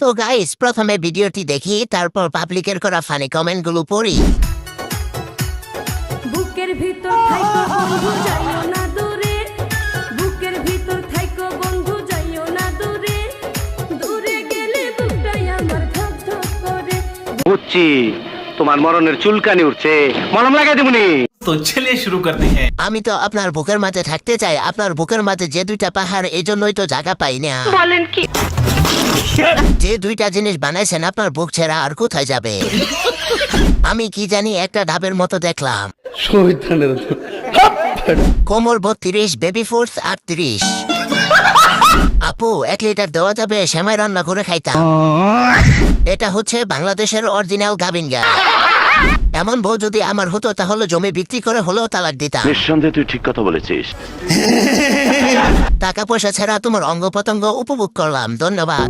তো গাইস, প্রথমে ভিডিওটি দেখি, তারপর পাবলিকের করা ফানি কমেন্টগুলো পড়ি। বুকের ভিতর থাইকো বন্ধু যাইও না দূরে, বুকের ভিতর থাইকো বন্ধু যাইও না দূরে, দূরে গেলে বুকটাই আমার ধক ধক করে। বুঝছি তোমার মরণের চুলকানি উঠছে, মলম লাগাই দেবনি। तो चलिए शुरू करते हैं। আমি তো আপনার বুকের মাঝে থাকতে চাই, আপনার বুকের মাঝে যে দুইটা পাহাড়, এই জন্যই তো জায়গা পাই না। বলেন কি? যে দুইটা জিনিস বানাইছেন আপনার বুক ছেড়া আর কোথায় যাবে? আমি কি জানি একটা ঢাবের মতো দেখলাম। কোমর 32, বেবি ফোর্স 38। আপু 1 লিটার দেওয়া যাবে? সেমাই রান্না করে খাইতাম। এটা হচ্ছে বাংলাদেশের অরিজিনাল গাবিন গা। এমন বউ যদি আমার হতো তাহলে জমি বিক্রি করে হলেও তালাক দিতাম। নিঃসন্দেহে তুই ঠিক কথা বলেছিস। টাকা পয়সা ছাড়া তোমার অঙ্গ প্রত্যঙ্গ উপভোগ করলাম। ধন্যবাদ।